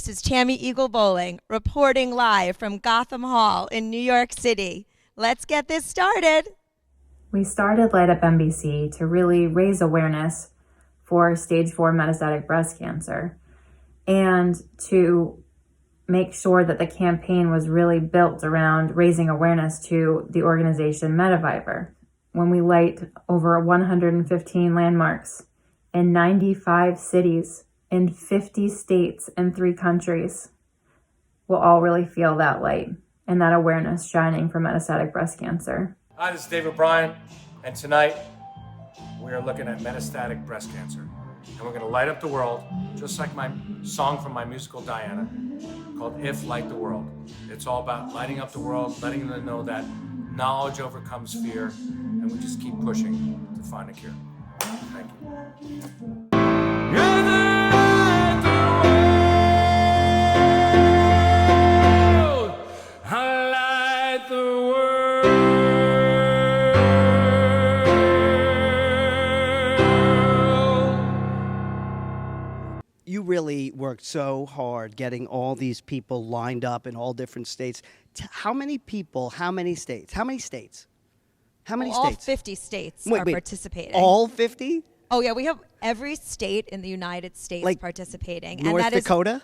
This is Tammy Eagle Bowling reporting live from Gotham Hall in New York City. Let's get this started. We started Light Up MBC to really raise awareness for stage 4 metastatic breast cancer and to make sure that the campaign was really built around raising awareness to the organization Mediviver. When we light over 115 landmarks in 95 cities, in 50 states and 3 countries, we'll all really feel that light and that awareness shining for metastatic breast cancer. Hi, this is David Bryan, and tonight we are looking at metastatic breast cancer. And we're going to light up the world, just like my song from my musical Diana, called If Light the World. It's all about lighting up the world, letting them know that knowledge overcomes fear, and we just keep pushing to find a cure. Thank you. You really worked so hard getting all these people lined up in all different states. How many people, how many states? How many states? How many All states? 50 states Wait, are participating. All 50? Oh, yeah, we have every state in the United States Like participating. North and that Dakota?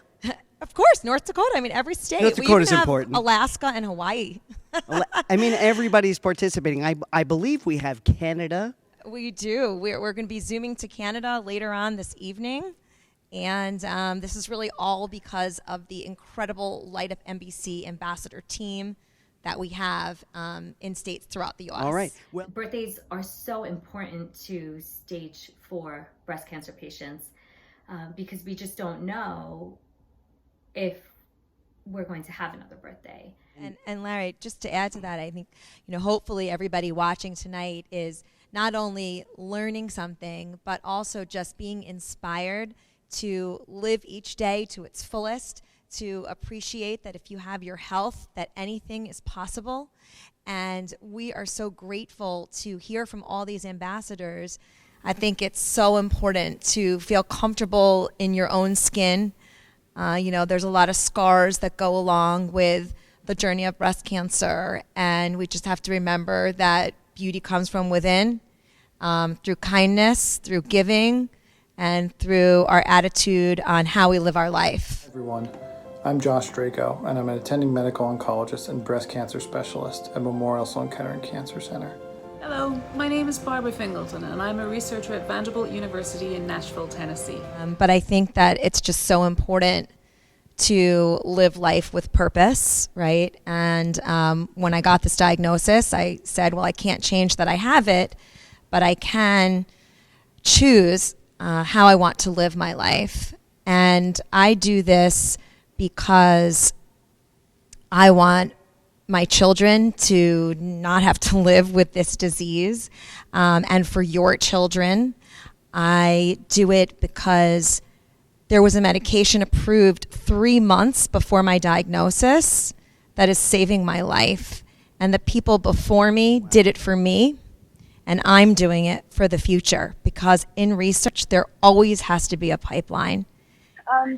Of course, North Dakota. I mean, every state. North We Dakota's even have important. Alaska and Hawaii. I mean, everybody's participating. I believe we have Canada. We do. We're going to be zooming to Canada later on this evening. And this is really all because of the incredible Light Up NBC ambassador team that we have in states throughout the U.S. All right. Well, birthdays are so important to stage 4 breast cancer patients because we just don't know if we're going to have another birthday. And Larry, just to add to that, I think, hopefully everybody watching tonight is not only learning something, but also just being inspired to live each day to its fullest, to appreciate that if you have your health, that anything is possible. And we are so grateful to hear from all these ambassadors. I think it's so important to feel comfortable in your own skin. There's a lot of scars that go along with the journey of breast cancer, and we just have to remember that beauty comes from within, through kindness, through giving, and through our attitude on how we live our life. Everyone, I'm Josh Draco, and I'm an attending medical oncologist and breast cancer specialist at Memorial Sloan Kettering Cancer Center. Hello, my name is Barbara Fingleton, and I'm a researcher at Vanderbilt University in Nashville, Tennessee. But I think that it's just so important to live life with purpose, right? And when I got this diagnosis, I said, well, I can't change that I have it, but I can choose how I want to live my life. And I do this because I want my children to not have to live with this disease. And for your children, I do it because there was a medication approved 3 months before my diagnosis that is saving my life. And the people before me did it for me. And I'm doing it for the future because in research, there always has to be a pipeline.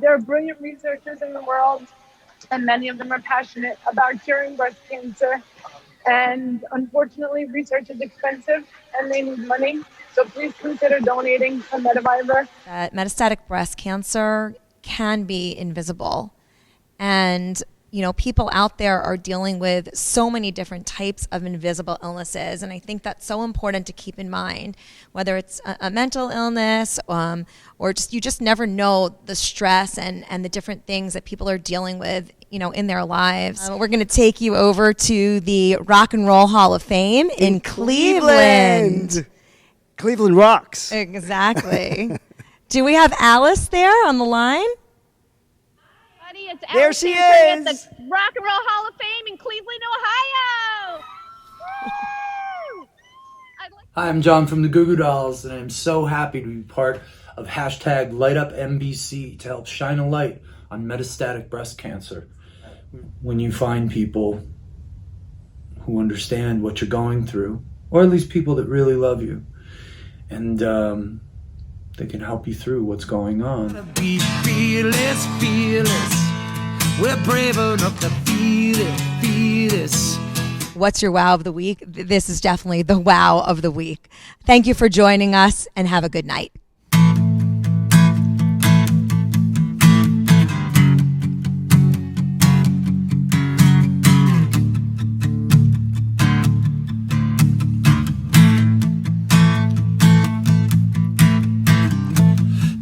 There are brilliant researchers in the world, and many of them are passionate about curing breast cancer. And unfortunately, research is expensive and they need money. So please consider donating to Mediviver. Metastatic breast cancer can be invisible. And people out there are dealing with so many different types of invisible illnesses. And I think that's so important to keep in mind, whether it's a mental illness or just you just never know the stress and the different things that people are dealing with, in their lives. We're going to take you over to the Rock and Roll Hall of Fame in Cleveland. Cleveland rocks. Exactly. Do we have Alice there on the line? It's there Alice she Stanford is! At the Rock and Roll Hall of Fame in Cleveland, Ohio! Woo! Hi, I'm John from the Goo Goo Dolls, and I'm so happy to be part of hashtag LightUpMBC to help shine a light on metastatic breast cancer. When you find people who understand what you're going through, or at least people that really love you, and they can help you through what's going on. Be fearless, fearless. We're brave enough to feel it, feel this. What's your wow of the week? This is definitely the wow of the week. Thank you for joining us, and have a good night.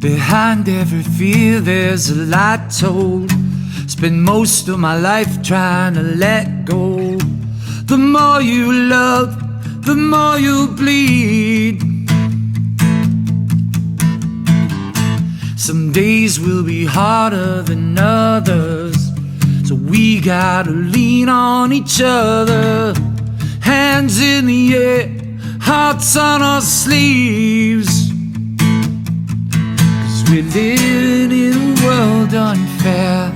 Behind every fear there's a light told. Spend most of my life trying to let go. The more you love, the more you bleed. Some days will be harder than others, so we gotta lean on each other. Hands in the air, hearts on our sleeves. We're living in a world unfair.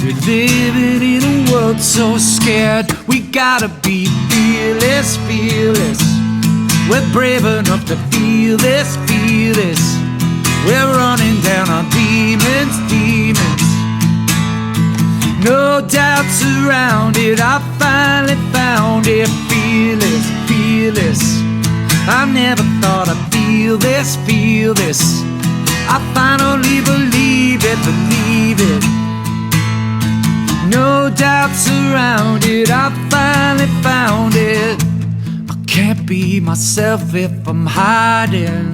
We're living in a world so scared. We gotta be fearless, fearless. We're brave enough to feel this, feel this. We're running down our demons, demons. No doubts around it, I finally found it. Fearless, fearless. I never thought I'd feel this, feel this. I finally believe it, believe it. No doubts around it, I finally found it. I can't be myself if I'm hiding.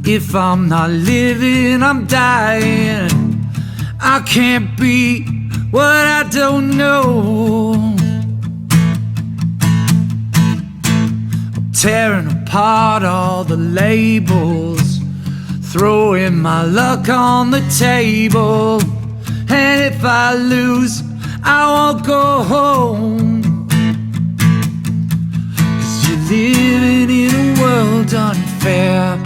If I'm not living, I'm dying. I can't be what I don't know. I'm tearing apart all the labels, throwing my luck on the table. And if I lose, I won't go home. 'Cause you're living in a world unfair.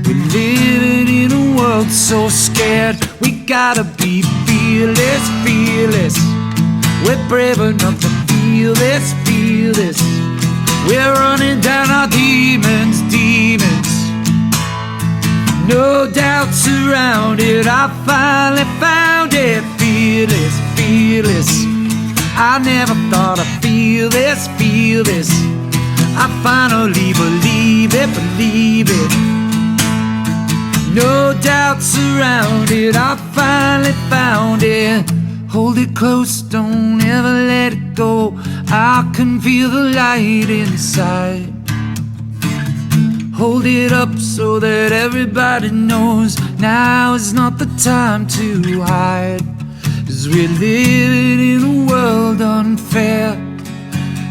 We're living in a world so scared. We gotta be fearless, fearless. We're brave enough to feel this, feel this. We're running down our demons, demons. No doubts around it, I finally found it. Fearless, fearless. I never thought I'd feel this, feel this. I finally believe it, believe it. No doubts around it, I finally found it. Hold it close, don't ever let it go. I can feel the light inside. Hold it up so that everybody knows now is not the time to hide. 'Cause we're living in a world unfair.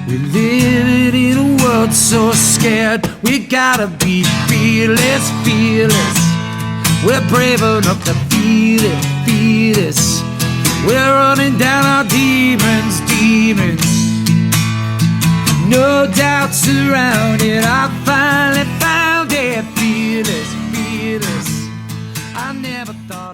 We're living in a world so scared. We gotta be fearless, fearless. We're brave enough to feel it, feel this. We're running down our demons, demons. No doubts around it, I finally found it. Fearless, fearless. I never thought